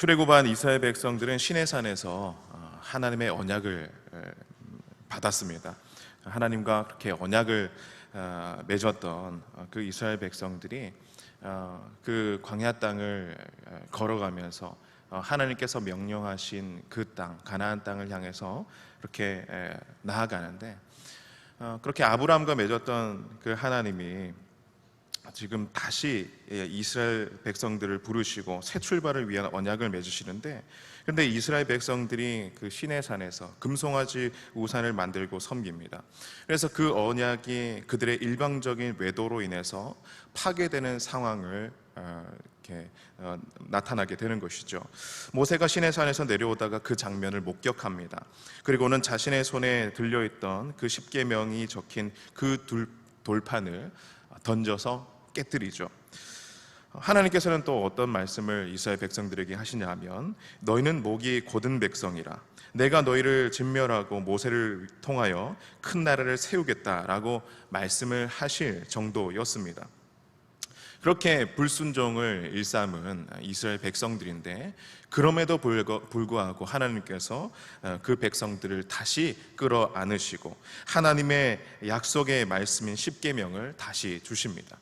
출애굽한 이스라엘 백성들은 시내산에서 하나님의 언약을 받았습니다. 하나님과 그렇게 언약을 맺었던 그 이스라엘 백성들이 그 광야 땅을 걸어가면서 하나님께서 명령하신 그 땅, 가나안 땅을 향해서 그렇게 나아가는데, 그렇게 아브라함과 맺었던 그 하나님이 지금 다시 이스라엘 백성들을 부르시고 새 출발을 위한 언약을 맺으시는데, 그런데 이스라엘 백성들이 그 시내산에서 금송아지 우상을 만들고 섬깁니다. 그래서 그 언약이 그들의 일방적인 외도로 인해서 파괴되는 상황을 나타나게 되는 것이죠. 모세가 시내산에서 내려오다가 그 장면을 목격합니다. 그리고는 자신의 손에 들려있던 그 십계명이 적힌 그 돌판을 던져서 깨뜨리죠. 하나님께서는 또 어떤 말씀을 이스라엘 백성들에게 하시냐 하면, 너희는 목이 곧은 백성이라 내가 너희를 진멸하고 모세를 통하여 큰 나라를 세우겠다라고 말씀을 하실 정도였습니다. 그렇게 불순종을 일삼은 이스라엘 백성들인데, 그럼에도 불구하고 하나님께서 그 백성들을 다시 끌어안으시고 하나님의 약속의 말씀인 십계명을 다시 주십니다.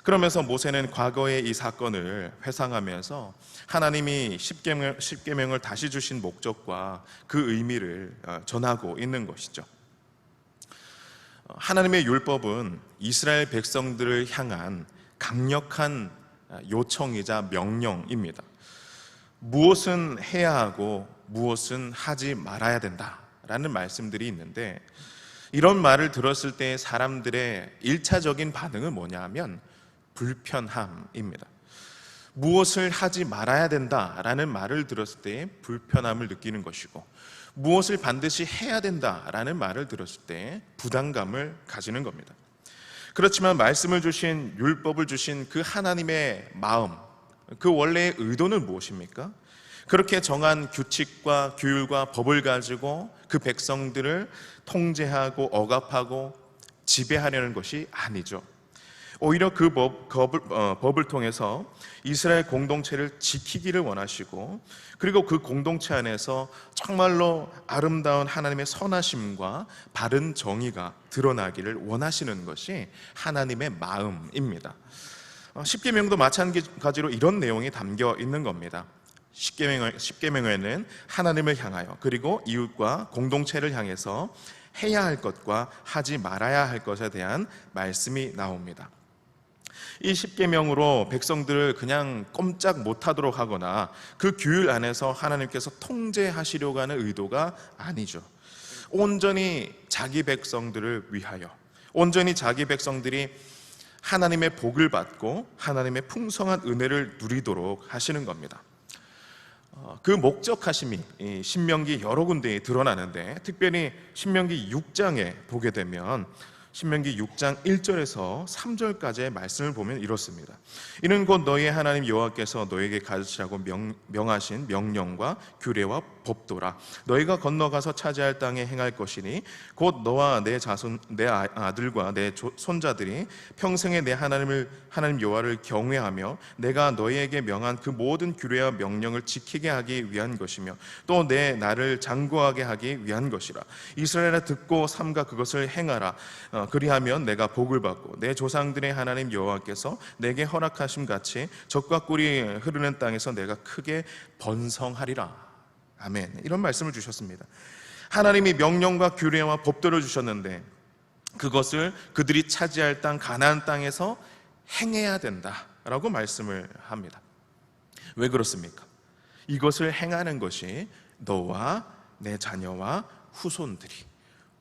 그러면서 모세는 과거의 이 사건을 회상하면서 하나님이 십계명을 다시 주신 목적과 그 의미를 전하고 있는 것이죠. 하나님의 율법은 이스라엘 백성들을 향한 강력한 요청이자 명령입니다. 무엇은 해야 하고 무엇은 하지 말아야 된다라는 말씀들이 있는데, 이런 말을 들었을 때 사람들의 1차적인 반응은 뭐냐 하면 불편함입니다. 무엇을 하지 말아야 된다라는 말을 들었을 때 불편함을 느끼는 것이고, 무엇을 반드시 해야 된다라는 말을 들었을 때 부담감을 가지는 겁니다. 그렇지만 말씀을 주신, 율법을 주신 그 하나님의 마음, 그 원래의 의도는 무엇입니까? 그렇게 정한 규칙과 규율과 법을 가지고 그 백성들을 통제하고 억압하고 지배하려는 것이 아니죠. 오히려 그 법을 통해서 이스라엘 공동체를 지키기를 원하시고, 그리고 그 공동체 안에서 정말로 아름다운 하나님의 선하심과 바른 정의가 드러나기를 원하시는 것이 하나님의 마음입니다. 십계명도 마찬가지로 이런 내용이 담겨 있는 겁니다. 십계명에는 하나님을 향하여, 그리고 이웃과 공동체를 향해서 해야 할 것과 하지 말아야 할 것에 대한 말씀이 나옵니다. 이 십계명으로 백성들을 그냥 꼼짝 못하도록 하거나 그 규율 안에서 하나님께서 통제하시려고 하는 의도가 아니죠. 온전히 자기 백성들을 위하여, 온전히 자기 백성들이 하나님의 복을 받고 하나님의 풍성한 은혜를 누리도록 하시는 겁니다. 그 목적하심이 신명기 여러 군데에 드러나는데, 특별히 신명기 6장에 보게 되면 신명기 6장 1절에서 3절까지의 말씀을 보면 이렇습니다. 이는 곧 너희의 하나님 여호와께서 너희에게 가르치라고 명하신 명령과 규례와 법도라. 너희가 건너가서 차지할 땅에 행할 것이니 곧 너와 내 자손, 내 아들과 내 손자들이 평생에 내 하나님 여호와를 경외하며 내가 너희에게 명한 그 모든 규례와 명령을 지키게 하기 위한 것이며 또 내 나를 장구하게 하기 위한 것이라. 이스라엘아 듣고 삼가 그것을 행하라. 그리하면 내가 복을 받고 내 조상들의 하나님 여호와께서 내게 허락하심 같이 젖과 꿀이 흐르는 땅에서 내가 크게 번성하리라. 아멘. 이런 말씀을 주셨습니다. 하나님이 명령과 규례와 법도를 주셨는데, 그것을 그들이 차지할 땅 가나안 땅에서 행해야 된다라고 말씀을 합니다. 왜 그렇습니까? 이것을 행하는 것이 너와 내 자녀와 후손들이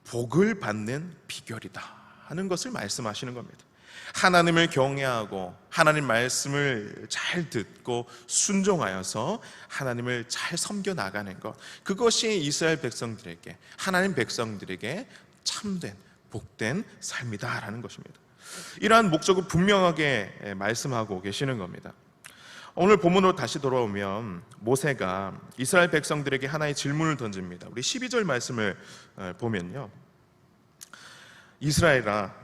복을 받는 비결이다 하는 것을 말씀하시는 겁니다. 하나님을 경외하고 하나님 말씀을 잘 듣고 순종하여서 하나님을 잘 섬겨 나가는 것, 그것이 이스라엘 백성들에게, 하나님 백성들에게 참된 복된 삶이다라는 것입니다. 이러한 목적을 분명하게 말씀하고 계시는 겁니다. 오늘 본문으로 다시 돌아오면 모세가 이스라엘 백성들에게 하나의 질문을 던집니다. 우리 12절 말씀을 보면요, 이스라엘아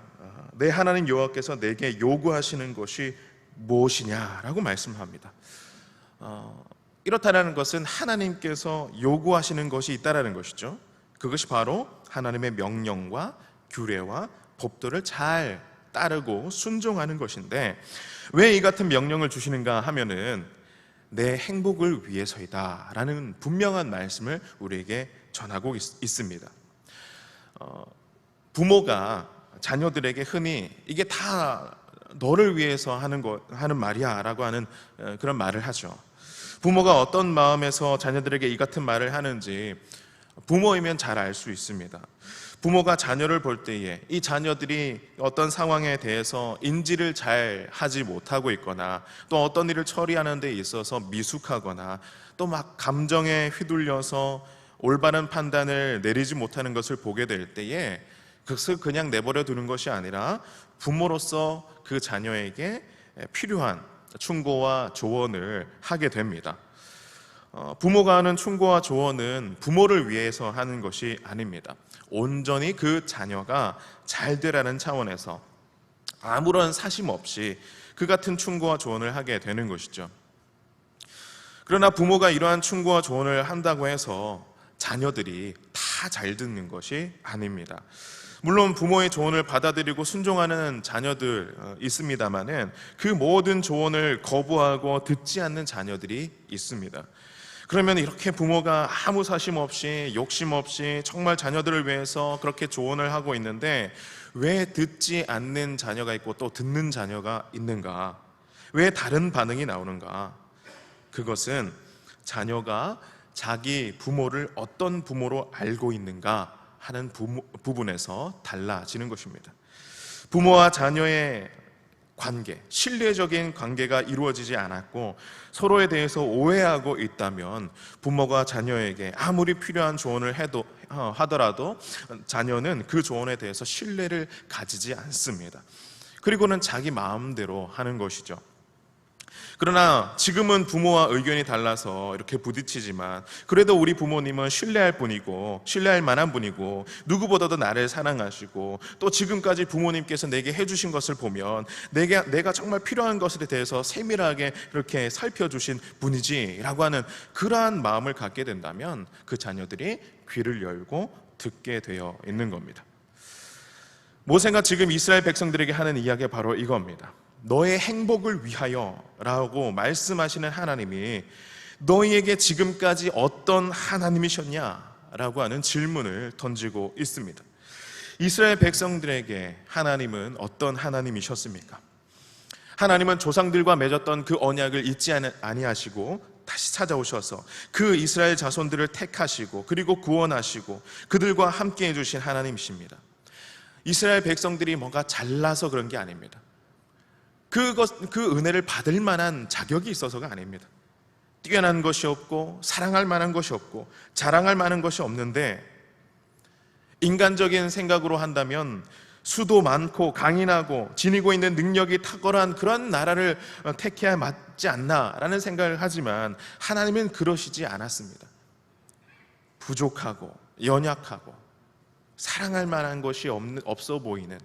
내 하나님 여호와께서 내게 요구하시는 것이 무엇이냐라고 말씀합니다. 이렇다라는 것은 하나님께서 요구하시는 것이 있다라는 것이죠. 그것이 바로 하나님의 명령과 규례와 법도를 잘 따르고 순종하는 것인데, 왜 이 같은 명령을 주시는가 하면은 내 행복을 위해서이다 라는 분명한 말씀을 우리에게 전하고 있습니다. 부모가 자녀들에게 흔히 이게 다 너를 위해서 하는 말이야 라고 하는 그런 말을 하죠. 부모가 어떤 마음에서 자녀들에게 이 같은 말을 하는지 부모이면 잘 알 수 있습니다. 부모가 자녀를 볼 때에 이 자녀들이 어떤 상황에 대해서 인지를 잘 하지 못하고 있거나, 또 어떤 일을 처리하는 데 있어서 미숙하거나, 또 막 감정에 휘둘려서 올바른 판단을 내리지 못하는 것을 보게 될 때에 그것을 그냥 내버려 두는 것이 아니라 부모로서 그 자녀에게 필요한 충고와 조언을 하게 됩니다. 부모가 하는 충고와 조언은 부모를 위해서 하는 것이 아닙니다. 온전히 그 자녀가 잘 되라는 차원에서 아무런 사심 없이 그 같은 충고와 조언을 하게 되는 것이죠. 그러나 부모가 이러한 충고와 조언을 한다고 해서 자녀들이 다 잘 듣는 것이 아닙니다. 물론 부모의 조언을 받아들이고 순종하는 자녀들 있습니다만은 그 모든 조언을 거부하고 듣지 않는 자녀들이 있습니다. 그러면 이렇게 부모가 아무 사심 없이 욕심 없이 정말 자녀들을 위해서 그렇게 조언을 하고 있는데 왜 듣지 않는 자녀가 있고 또 듣는 자녀가 있는가? 왜 다른 반응이 나오는가? 그것은 자녀가 자기 부모를 어떤 부모로 알고 있는가 하는 부분에서 달라지는 것입니다. 부모와 자녀의 관계, 신뢰적인 관계가 이루어지지 않았고 서로에 대해서 오해하고 있다면 부모가 자녀에게 아무리 필요한 조언을 하더라도 자녀는 그 조언에 대해서 신뢰를 가지지 않습니다. 그리고는 자기 마음대로 하는 것이죠. 그러나 지금은 부모와 의견이 달라서 이렇게 부딪히지만 그래도 우리 부모님은 신뢰할 분이고 신뢰할 만한 분이고 누구보다도 나를 사랑하시고 또 지금까지 부모님께서 내게 해주신 것을 보면 내가 정말 필요한 것에 대해서 세밀하게 이렇게 살펴주신 분이지라고 하는 그러한 마음을 갖게 된다면 그 자녀들이 귀를 열고 듣게 되어 있는 겁니다. 모세가 지금 이스라엘 백성들에게 하는 이야기가 바로 이겁니다. 너의 행복을 위하여 라고 말씀하시는 하나님이 너희에게 지금까지 어떤 하나님이셨냐? 라고 하는 질문을 던지고 있습니다. 이스라엘 백성들에게 하나님은 어떤 하나님이셨습니까? 하나님은 조상들과 맺었던 그 언약을 잊지 아니하시고 다시 찾아오셔서 그 이스라엘 자손들을 택하시고 그리고 구원하시고 그들과 함께 해주신 하나님이십니다. 이스라엘 백성들이 뭔가 잘나서 그런 게 아닙니다. 그 은혜를 받을 만한 자격이 있어서가 아닙니다. 뛰어난 것이 없고 사랑할 만한 것이 없고 자랑할 만한 것이 없는데 인간적인 생각으로 한다면 수도 많고 강인하고 지니고 있는 능력이 탁월한 그런 나라를 택해야 맞지 않나라는 생각을 하지만 하나님은 그러시지 않았습니다. 부족하고 연약하고 사랑할 만한 것이 없어 보이는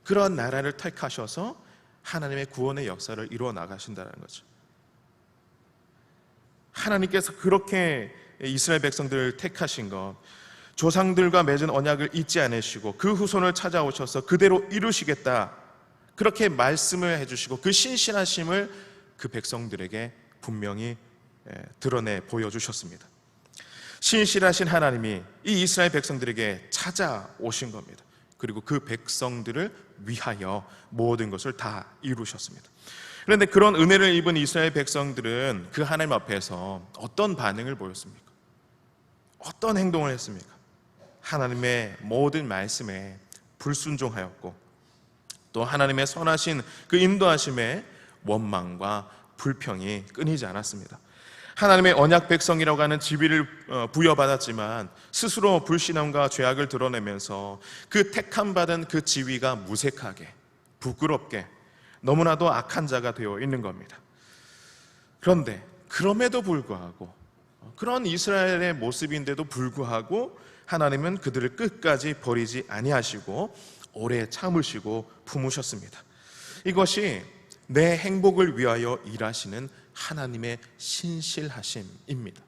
그런 나라를 택하셔서 하나님의 구원의 역사를 이루어 나가신다는 거죠. 하나님께서 그렇게 이스라엘 백성들을 택하신 것, 조상들과 맺은 언약을 잊지 않으시고 그 후손을 찾아오셔서 그대로 이루시겠다 그렇게 말씀을 해주시고 그 신실하심을 그 백성들에게 분명히 드러내 보여주셨습니다. 신실하신 하나님이 이 이스라엘 백성들에게 찾아오신 겁니다. 그리고 그 백성들을 위하여 모든 것을 다 이루셨습니다. 그런데 그런 은혜를 입은 이스라엘 백성들은 그 하나님 앞에서 어떤 반응을 보였습니까? 어떤 행동을 했습니까? 하나님의 모든 말씀에 불순종하였고 또 하나님의 선하신 그 인도하심에 원망과 불평이 끊이지 않았습니다. 하나님의 언약 백성이라고 하는 지위를 부여받았지만 스스로 불신함과 죄악을 드러내면서 그 택함받은 그 지위가 무색하게 부끄럽게 너무나도 악한 자가 되어 있는 겁니다. 그런데 그럼에도 불구하고 그런 이스라엘의 모습인데도 불구하고 하나님은 그들을 끝까지 버리지 아니하시고 오래 참으시고 품으셨습니다. 이것이 내 행복을 위하여 일하시는 하나님의 신실하심입니다.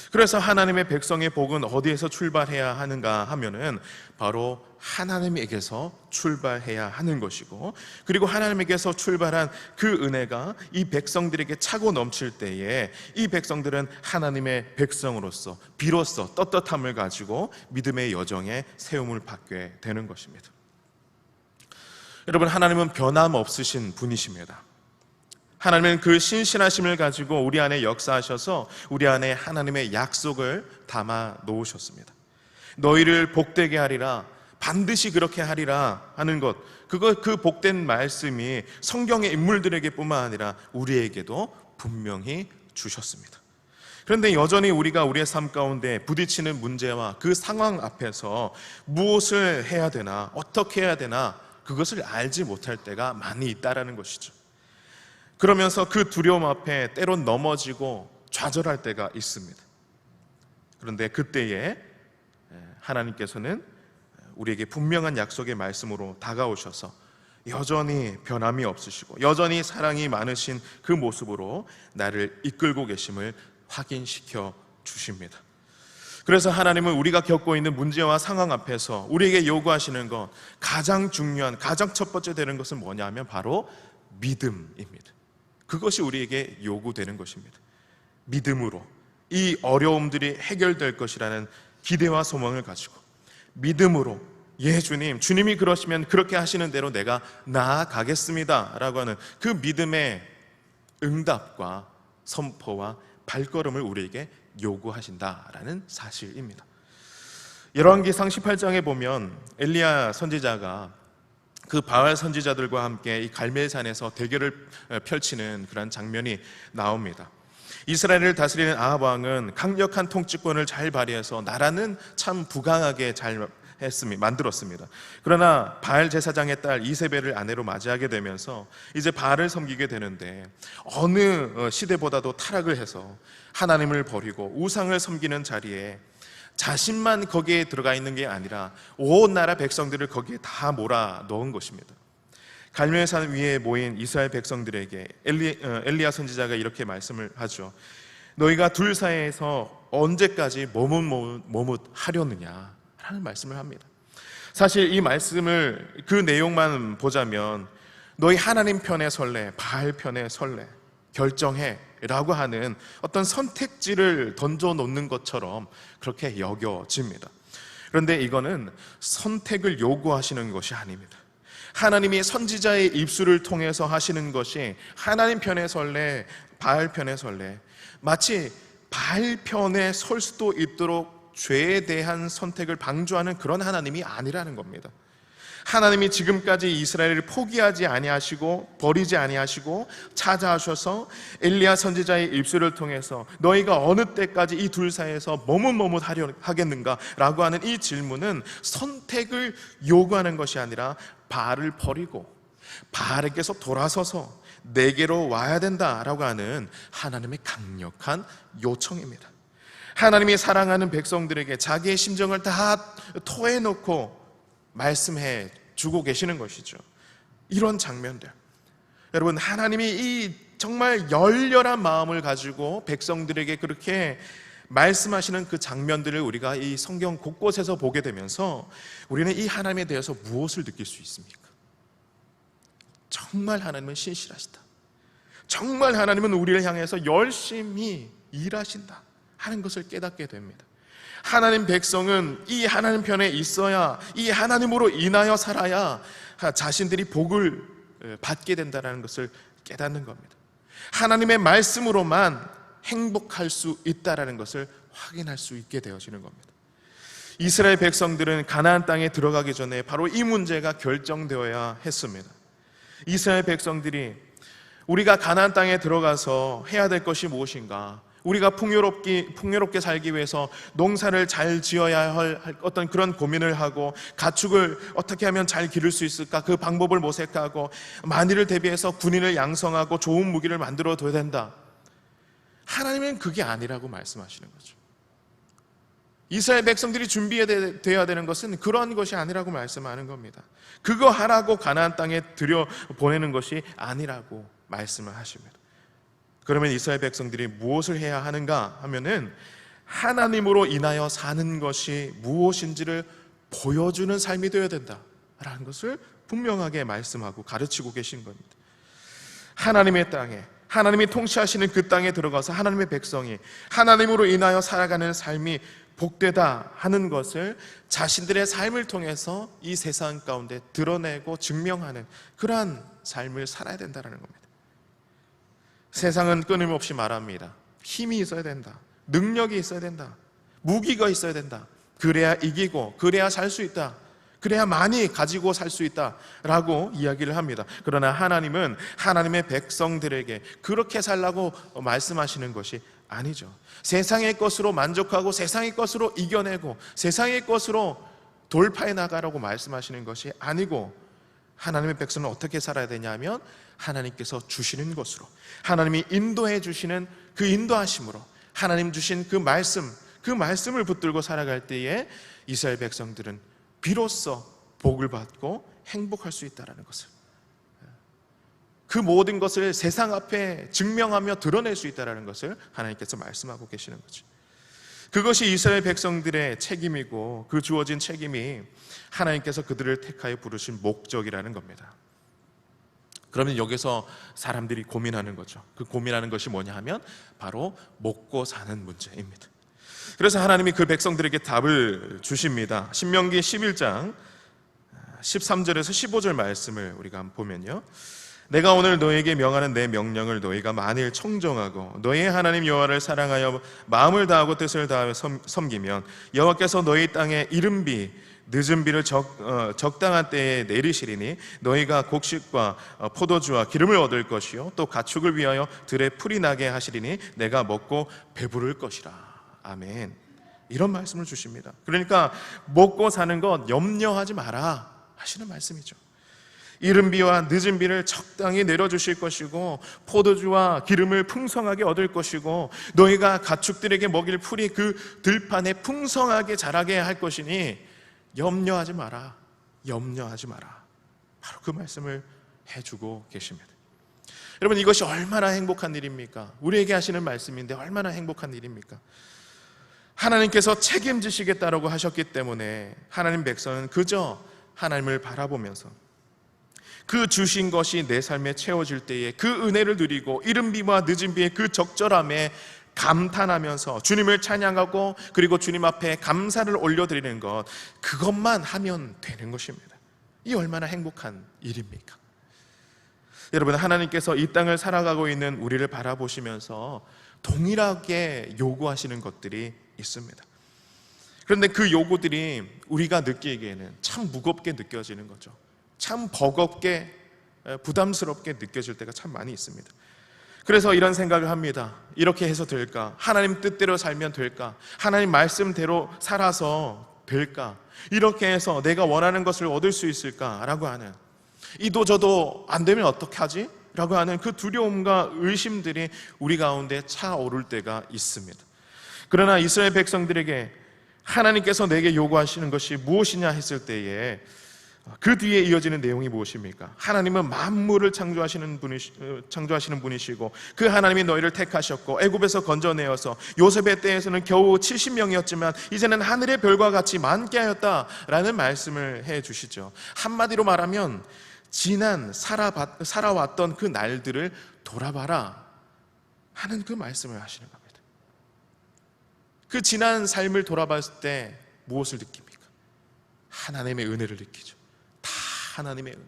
그래서 하나님의 백성의 복은 어디에서 출발해야 하는가 하면은 바로 하나님에게서 출발해야 하는 것이고, 그리고 하나님에게서 출발한 그 은혜가 이 백성들에게 차고 넘칠 때에 이 백성들은 하나님의 백성으로서 비로소 떳떳함을 가지고 믿음의 여정에 세움을 받게 되는 것입니다. 여러분, 하나님은 변함없으신 분이십니다. 하나님은 그 신실하심을 가지고 우리 안에 역사하셔서 우리 안에 하나님의 약속을 담아 놓으셨습니다. 너희를 복되게 하리라, 반드시 그렇게 하리라 하는 것, 그 복된 말씀이 성경의 인물들에게 뿐만 아니라 우리에게도 분명히 주셨습니다. 그런데 여전히 우리가 우리의 삶 가운데 부딪히는 문제와 그 상황 앞에서 무엇을 해야 되나, 어떻게 해야 되나, 그것을 알지 못할 때가 많이 있다라는 것이죠. 그러면서 그 두려움 앞에 때론 넘어지고 좌절할 때가 있습니다. 그런데 그때에 하나님께서는 우리에게 분명한 약속의 말씀으로 다가오셔서 여전히 변함이 없으시고 여전히 사랑이 많으신 그 모습으로 나를 이끌고 계심을 확인시켜 주십니다. 그래서 하나님은 우리가 겪고 있는 문제와 상황 앞에서 우리에게 요구하시는 것, 가장 중요한, 가장 첫 번째 되는 것은 뭐냐면 바로 믿음입니다. 그것이 우리에게 요구되는 것입니다. 믿음으로 이 어려움들이 해결될 것이라는 기대와 소망을 가지고 믿음으로, 예 주님, 주님이 그러시면 그렇게 하시는 대로 내가 나아가겠습니다 라고 하는 그 믿음의 응답과 선포와 발걸음을 우리에게 요구하신다라는 사실입니다. 열왕기상 18장에 보면 엘리야 선지자가 그 바알 선지자들과 함께 이 갈멜산에서 대결을 펼치는 그런 장면이 나옵니다. 이스라엘을 다스리는 아합 왕은 강력한 통치권을 잘 발휘해서 나라는 참 부강하게 잘 만들었습니다. 그러나 바알 제사장의 딸 이세벨을 아내로 맞이하게 되면서 이제 바알을 섬기게 되는데 어느 시대보다도 타락을 해서 하나님을 버리고 우상을 섬기는 자리에 자신만 거기에 들어가 있는 게 아니라 온 나라 백성들을 거기에 다 몰아 넣은 것입니다. 갈멜산 위에 모인 이스라엘 백성들에게 엘리야 선지자가 이렇게 말씀을 하죠. 너희가 둘 사이에서 언제까지 머뭇하려느냐 라는 말씀을 합니다. 사실 이 말씀을, 그 내용만 보자면 너희 하나님 편에 설래, 바알 편에 설래, 결정해 라고 하는 어떤 선택지를 던져놓는 것처럼 그렇게 여겨집니다. 그런데 이거는 선택을 요구하시는 것이 아닙니다. 하나님이 선지자의 입술을 통해서 하시는 것이 하나님 편에 설래, 바알 편에 설래, 마치 바알 편에 설 수도 있도록 죄에 대한 선택을 방조하는 그런 하나님이 아니라는 겁니다. 하나님이 지금까지 이스라엘을 포기하지 아니하시고 버리지 아니하시고 찾아오셔서 엘리야 선지자의 입술을 통해서 너희가 어느 때까지 이 둘 사이에서 머뭇하려 하겠는가 라고 하는 이 질문은 선택을 요구하는 것이 아니라 바알을 버리고 바알에게서 돌아서서 내게로 와야 된다라고 하는 하나님의 강력한 요청입니다. 하나님이 사랑하는 백성들에게 자기의 심정을 다 토해놓고 말씀해 주고 계시는 것이죠. 이런 장면들, 여러분, 하나님이 이 정말 열렬한 마음을 가지고 백성들에게 그렇게 말씀하시는 그 장면들을 우리가 이 성경 곳곳에서 보게 되면서 우리는 이 하나님에 대해서 무엇을 느낄 수 있습니까? 정말 하나님은 신실하시다, 정말 하나님은 우리를 향해서 열심히 일하신다 하는 것을 깨닫게 됩니다. 하나님 백성은 이 하나님 편에 있어야, 이 하나님으로 인하여 살아야 자신들이 복을 받게 된다는 것을 깨닫는 겁니다. 하나님의 말씀으로만 행복할 수 있다는 것을 확인할 수 있게 되어지는 겁니다. 이스라엘 백성들은 가나안 땅에 들어가기 전에 바로 이 문제가 결정되어야 했습니다. 이스라엘 백성들이 우리가 가나안 땅에 들어가서 해야 될 것이 무엇인가, 우리가 풍요롭게 살기 위해서 농사를 잘 지어야 할 어떤 그런 고민을 하고 가축을 어떻게 하면 잘 기를 수 있을까, 그 방법을 모색하고 만일을 대비해서 군인을 양성하고 좋은 무기를 만들어 둬야 된다. 하나님은 그게 아니라고 말씀하시는 거죠. 이스라엘 백성들이 준비되어야 되는 것은 그런 것이 아니라고 말씀하는 겁니다. 그거 하라고 가나안 땅에 들여보내는 것이 아니라고 말씀을 하십니다. 그러면 이스라엘 백성들이 무엇을 해야 하는가 하면은 하나님으로 인하여 사는 것이 무엇인지를 보여주는 삶이 되어야 된다라는 것을 분명하게 말씀하고 가르치고 계신 겁니다. 하나님의 땅에, 하나님이 통치하시는 그 땅에 들어가서 하나님의 백성이 하나님으로 인하여 살아가는 삶이 복되다 하는 것을 자신들의 삶을 통해서 이 세상 가운데 드러내고 증명하는 그러한 삶을 살아야 된다는 겁니다. 세상은 끊임없이 말합니다. 힘이 있어야 된다, 능력이 있어야 된다, 무기가 있어야 된다, 그래야 이기고 그래야 살 수 있다, 그래야 많이 가지고 살 수 있다라고 이야기를 합니다. 그러나 하나님은 하나님의 백성들에게 그렇게 살라고 말씀하시는 것이 아니죠. 세상의 것으로 만족하고 세상의 것으로 이겨내고 세상의 것으로 돌파해 나가라고 말씀하시는 것이 아니고, 하나님의 백성은 어떻게 살아야 되냐면 하나님께서 주시는 것으로, 하나님이 인도해 주시는 그 인도하심으로, 하나님 주신 그 말씀을 붙들고 살아갈 때에 이스라엘 백성들은 비로소 복을 받고 행복할 수 있다는 것을, 그 모든 것을 세상 앞에 증명하며 드러낼 수 있다는 것을 하나님께서 말씀하고 계시는 거죠. 그것이 이스라엘 백성들의 책임이고, 그 주어진 책임이 하나님께서 그들을 택하여 부르신 목적이라는 겁니다. 그러면 여기서 사람들이 고민하는 거죠. 그 고민하는 것이 뭐냐 하면 바로 먹고 사는 문제입니다. 그래서 하나님이 그 백성들에게 답을 주십니다. 신명기 11장 13절에서 15절 말씀을 우리가 한번 보면요, 내가 오늘 너에게 명하는 내 명령을 너희가 만일 청종하고 너희의 하나님 여호와를 사랑하여 마음을 다하고 뜻을 다하여 섬기면 여호와께서 너희 땅에 이른 비 늦은 비를 적당한 때에 내리시리니 너희가 곡식과 포도주와 기름을 얻을 것이요 또 가축을 위하여 들에 풀이 나게 하시리니 내가 먹고 배부를 것이라. 아멘. 이런 말씀을 주십니다. 그러니까 먹고 사는 것 염려하지 마라 하시는 말씀이죠. 이른 비와 늦은 비를 적당히 내려주실 것이고 포도주와 기름을 풍성하게 얻을 것이고 너희가 가축들에게 먹일 풀이 그 들판에 풍성하게 자라게 할 것이니 염려하지 마라, 염려하지 마라. 바로 그 말씀을 해주고 계십니다. 여러분, 이것이 얼마나 행복한 일입니까? 우리에게 하시는 말씀인데 얼마나 행복한 일입니까? 하나님께서 책임지시겠다라고 하셨기 때문에 하나님 백성은 그저 하나님을 바라보면서 그 주신 것이 내 삶에 채워질 때에 그 은혜를 누리고 이른 비와 늦은 비의 그 적절함에 감탄하면서 주님을 찬양하고 그리고 주님 앞에 감사를 올려드리는 것, 그것만 하면 되는 것입니다. 이 얼마나 행복한 일입니까? 여러분, 하나님께서 이 땅을 살아가고 있는 우리를 바라보시면서 동일하게 요구하시는 것들이 있습니다. 그런데 그 요구들이 우리가 느끼기에는 참 무겁게 느껴지는 거죠. 참 버겁게 부담스럽게 느껴질 때가 참 많이 있습니다. 그래서 이런 생각을 합니다. 이렇게 해서 될까? 하나님 뜻대로 살면 될까? 하나님 말씀대로 살아서 될까? 이렇게 해서 내가 원하는 것을 얻을 수 있을까? 라고 하는, 이도저도 안 되면 어떻게 하지? 라고 하는 그 두려움과 의심들이 우리 가운데 차오를 때가 있습니다. 그러나 이스라엘 백성들에게 하나님께서 내게 요구하시는 것이 무엇이냐 했을 때에 그 뒤에 이어지는 내용이 무엇입니까? 하나님은 만물을 창조하시는 분이시고 그 하나님이 너희를 택하셨고 애굽에서 건져내어서 요셉의 때에서는 겨우 70명이었지만 이제는 하늘의 별과 같이 많게 하였다라는 말씀을 해주시죠. 한마디로 말하면 지난 살아왔던 그 날들을 돌아봐라 하는 그 말씀을 하시는 겁니다. 그 지난 삶을 돌아봤을 때 무엇을 느낍니까? 하나님의 은혜를 느끼죠. 하나님의 은혜.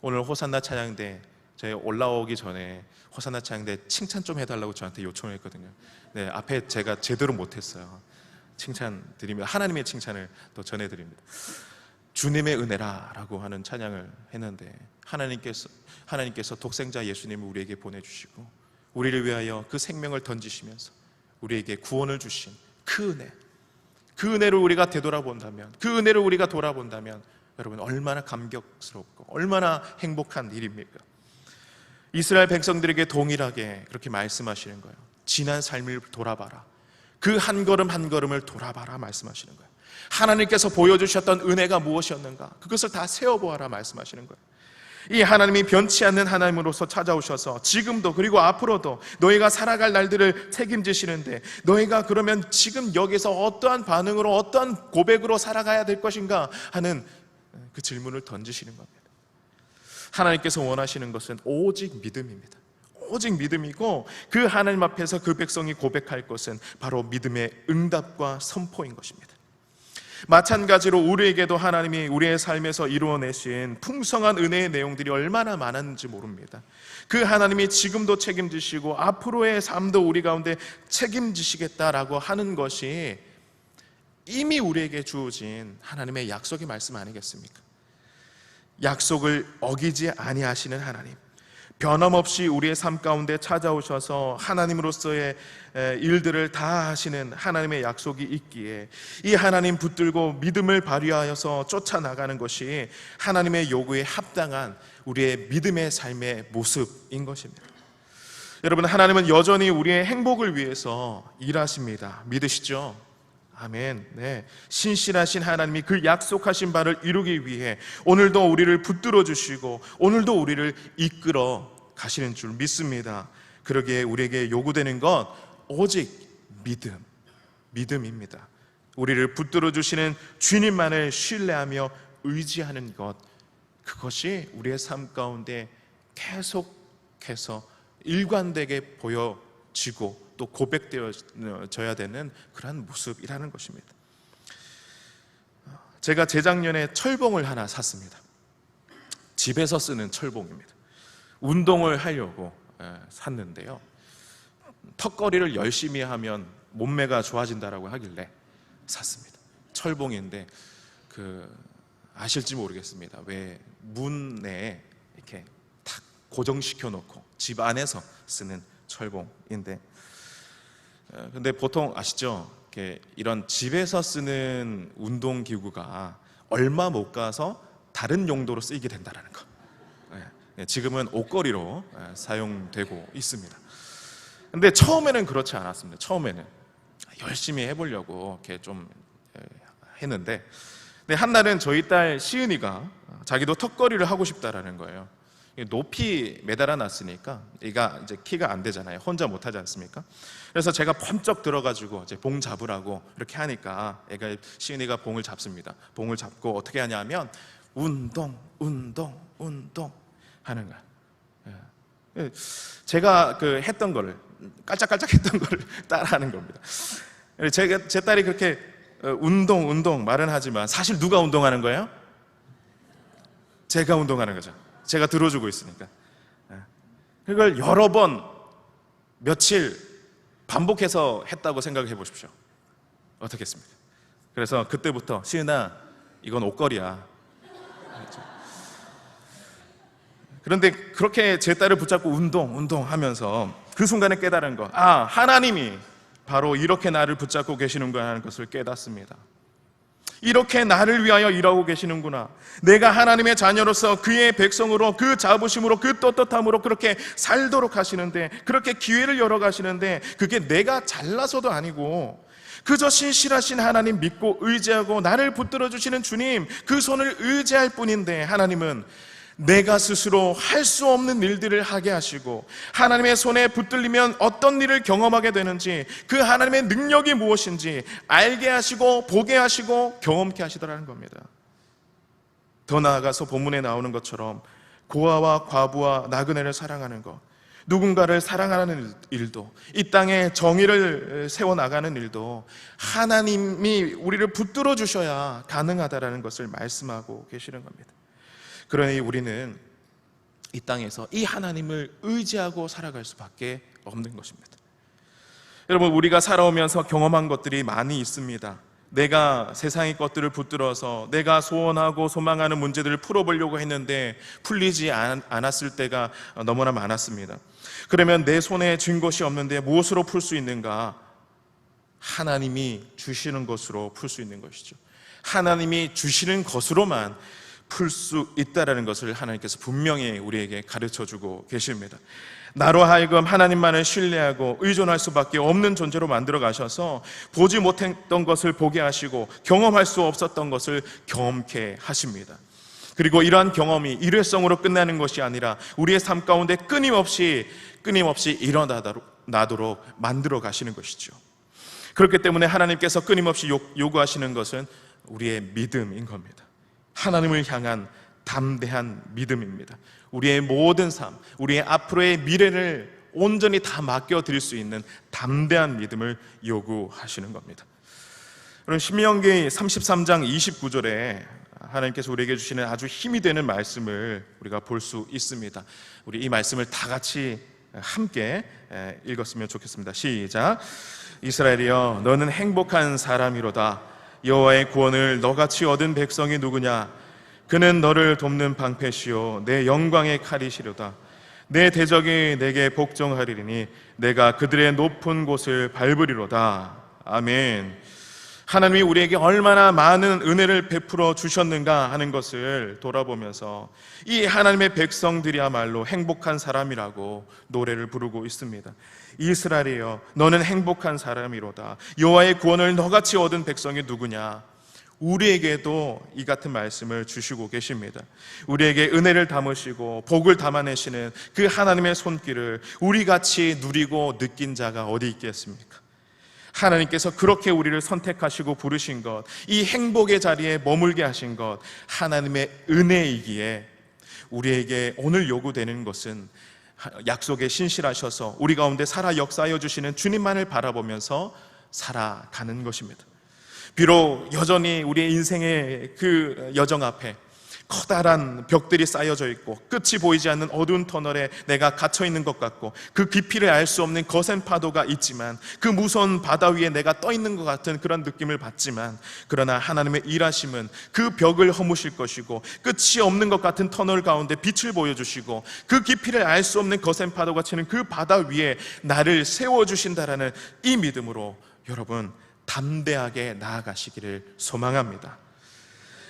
오늘 호산나 찬양대 저희 올라오기 전에 호산나 찬양대 칭찬 좀 해달라고 저한테 요청을 했거든요. 네, 앞에 제가 제대로 못했어요. 칭찬 드리며 하나님의 칭찬을 또 전해드립니다. 주님의 은혜라 라고 하는 찬양을 했는데 하나님께서 독생자 예수님을 우리에게 보내주시고 우리를 위하여 그 생명을 던지시면서 우리에게 구원을 주신 그 은혜, 그 은혜를 우리가 되돌아본다면, 그 은혜를 우리가 돌아본다면 여러분 얼마나 감격스럽고 얼마나 행복한 일입니까? 이스라엘 백성들에게 동일하게 그렇게 말씀하시는 거예요. 지난 삶을 돌아봐라. 그 한 걸음 한 걸음을 돌아봐라 말씀하시는 거예요. 하나님께서 보여주셨던 은혜가 무엇이었는가? 그것을 다 세어보아라 말씀하시는 거예요. 이 하나님이 변치 않는 하나님으로서 찾아오셔서 지금도 그리고 앞으로도 너희가 살아갈 날들을 책임지시는데, 너희가 그러면 지금 여기서 어떠한 반응으로, 어떠한 고백으로 살아가야 될 것인가 하는 그 질문을 던지시는 겁니다. 하나님께서 원하시는 것은 오직 믿음입니다. 오직 믿음이고, 그 하나님 앞에서 그 백성이 고백할 것은 바로 믿음의 응답과 선포인 것입니다. 마찬가지로 우리에게도 하나님이 우리의 삶에서 이루어내신 풍성한 은혜의 내용들이 얼마나 많았는지 모릅니다. 그 하나님이 지금도 책임지시고 앞으로의 삶도 우리 가운데 책임지시겠다라고 하는 것이 이미 우리에게 주어진 하나님의 약속의 말씀 아니겠습니까? 약속을 어기지 아니하시는 하나님, 변함없이 우리의 삶 가운데 찾아오셔서 하나님으로서의 일들을 다 하시는 하나님의 약속이 있기에, 이 하나님 붙들고 믿음을 발휘하여서 쫓아나가는 것이 하나님의 요구에 합당한 우리의 믿음의 삶의 모습인 것입니다. 여러분, 하나님은 여전히 우리의 행복을 위해서 일하십니다. 믿으시죠? 아멘. 네. 신실하신 하나님이 그 약속하신 바를 이루기 위해 오늘도 우리를 붙들어 주시고 오늘도 우리를 이끌어 가시는 줄 믿습니다. 그러기에 우리에게 요구되는 것 오직 믿음입니다. 우리를 붙들어 주시는 주님만을 신뢰하며 의지하는 것, 그것이 우리의 삶 가운데 계속해서 일관되게 보여지고 또 고백되어져야 되는 그러한 모습이라는 것입니다. 제가 재작년에 철봉을 하나 샀습니다. 집에서 쓰는 철봉입니다. 운동을 하려고 샀는데요, 턱걸이를 열심히 하면 몸매가 좋아진다라고 하길래 샀습니다. 철봉인데 아실지 모르겠습니다. 왜 문에 이렇게 탁 고정시켜 놓고 집 안에서 쓰는 철봉인데, 근데 보통 아시죠? 이런 집에서 쓰는 운동기구가 얼마 못 가서 다른 용도로 쓰이게 된다는 거. 지금은 옷걸이로 사용되고 있습니다. 근데 처음에는 그렇지 않았습니다. 처음에는 열심히 해보려고 이렇게 좀 했는데, 근데 한날은 저희 딸 시은이가 자기도 턱걸이를 하고 싶다라는 거예요. 높이 매달아 놨으니까 얘가 이제 키가 안 되잖아요. 혼자 못 하지 않습니까? 그래서 제가 번쩍 들어가지고 이제 봉 잡으라고 이렇게 하니까 시은이가 봉을 잡습니다. 봉을 잡고 어떻게 하냐면 운동 하는 거야. 제가 했던 거를, 깔짝깔짝 했던 거를 따라하는 겁니다. 제 딸이 그렇게 운동 말은 하지만 사실 누가 운동하는 거예요? 제가 운동하는 거죠. 제가 들어주고 있으니까. 그걸 여러 번 며칠 반복해서 했다고 생각해 보십시오. 어떻겠습니까? 그래서 그때부터 시은아, 이건 옷걸이야. 그런데 그렇게 제 딸을 붙잡고 운동 하면서 그 순간에 깨달은 거, 하나님이 바로 이렇게 나를 붙잡고 계시는구나 하는 것을 깨닫습니다. 이렇게 나를 위하여 일하고 계시는구나. 내가 하나님의 자녀로서 그의 백성으로, 그 자부심으로, 그 떳떳함으로 그렇게 살도록 하시는데, 그렇게 기회를 열어 가시는데, 그게 내가 잘나서도 아니고 그저 신실하신 하나님 믿고 의지하고 나를 붙들어 주시는 주님, 그 손을 의지할 뿐인데, 하나님은 내가 스스로 할 수 없는 일들을 하게 하시고, 하나님의 손에 붙들리면 어떤 일을 경험하게 되는지, 그 하나님의 능력이 무엇인지 알게 하시고 보게 하시고 경험케 하시더라는 겁니다. 더 나아가서 본문에 나오는 것처럼 고아와 과부와 나그네를 사랑하는 것, 누군가를 사랑하는 일도, 이 땅에 정의를 세워나가는 일도 하나님이 우리를 붙들어 주셔야 가능하다라는 것을 말씀하고 계시는 겁니다. 그러니 우리는 이 땅에서 이 하나님을 의지하고 살아갈 수밖에 없는 것입니다. 여러분, 우리가 살아오면서 경험한 것들이 많이 있습니다. 내가 세상의 것들을 붙들어서 내가 소원하고 소망하는 문제들을 풀어보려고 했는데 풀리지 않았을 때가 너무나 많았습니다. 그러면 내 손에 쥔 것이 없는데 무엇으로 풀 수 있는가? 하나님이 주시는 것으로 풀 수 있는 것이죠. 하나님이 주시는 것으로만 풀 수 있다는 것을 하나님께서 분명히 우리에게 가르쳐주고 계십니다. 나로 하여금 하나님만을 신뢰하고 의존할 수밖에 없는 존재로 만들어 가셔서 보지 못했던 것을 보게 하시고 경험할 수 없었던 것을 경험케 하십니다. 그리고 이러한 경험이 일회성으로 끝나는 것이 아니라 우리의 삶 가운데 끊임없이 일어나도록 만들어 가시는 것이죠. 그렇기 때문에 하나님께서 끊임없이 요구하시는 것은 우리의 믿음인 겁니다. 하나님을 향한 담대한 믿음입니다. 우리의 모든 삶, 우리의 앞으로의 미래를 온전히 다 맡겨드릴 수 있는 담대한 믿음을 요구하시는 겁니다. 그럼 신명기 33장 29절에 하나님께서 우리에게 주시는 아주 힘이 되는 말씀을 우리가 볼 수 있습니다. 우리 이 말씀을 다 같이 함께 읽었으면 좋겠습니다. 시작. 이스라엘이여, 너는 행복한 사람이로다. 여호와의 구원을 너같이 얻은 백성이 누구냐? 그는 너를 돕는 방패시요 내 영광의 칼이시로다. 내 대적이 내게 복종하리니 내가 그들의 높은 곳을 밟으리로다. 아멘. 하나님이 우리에게 얼마나 많은 은혜를 베풀어 주셨는가 하는 것을 돌아보면서 이 하나님의 백성들이야말로 행복한 사람이라고 노래를 부르고 있습니다. 이스라엘이여, 너는 행복한 사람이로다. 여호와의 구원을 너같이 얻은 백성이 누구냐? 우리에게도 이 같은 말씀을 주시고 계십니다. 우리에게 은혜를 담으시고 복을 담아내시는 그 하나님의 손길을 우리같이 누리고 느낀 자가 어디 있겠습니까? 하나님께서 그렇게 우리를 선택하시고 부르신 것, 이 행복의 자리에 머물게 하신 것, 하나님의 은혜이기에 우리에게 오늘 요구되는 것은 약속에 신실하셔서 우리 가운데 살아 역사하여 주시는 주님만을 바라보면서 살아가는 것입니다. 비록 여전히 우리의 인생의 그 여정 앞에 커다란 벽들이 쌓여져 있고 끝이 보이지 않는 어두운 터널에 내가 갇혀 있는 것 같고 그 깊이를 알 수 없는 거센 파도가 있지만 그 무서운 바다 위에 내가 떠 있는 것 같은 그런 느낌을 받지만, 그러나 하나님의 일하심은 그 벽을 허무실 것이고 끝이 없는 것 같은 터널 가운데 빛을 보여주시고 그 깊이를 알 수 없는 거센 파도가 치는 그 바다 위에 나를 세워주신다라는 이 믿음으로 여러분 담대하게 나아가시기를 소망합니다.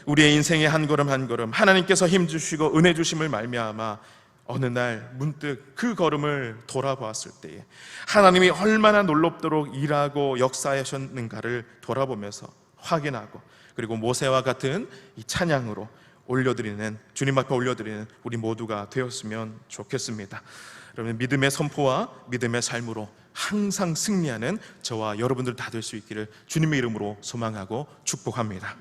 우리의 인생의 한 걸음 한 걸음 하나님께서 힘 주시고 은혜 주심을 말미암아 어느 날 문득 그 걸음을 돌아보았을 때에 하나님이 얼마나 놀랍도록 일하고 역사하셨는가를 돌아보면서 확인하고, 그리고 모세와 같은 이 찬양으로 주님 앞에 올려드리는 우리 모두가 되었으면 좋겠습니다. 여러분, 믿음의 선포와 믿음의 삶으로 항상 승리하는 저와 여러분들 다 될 수 있기를 주님의 이름으로 소망하고 축복합니다.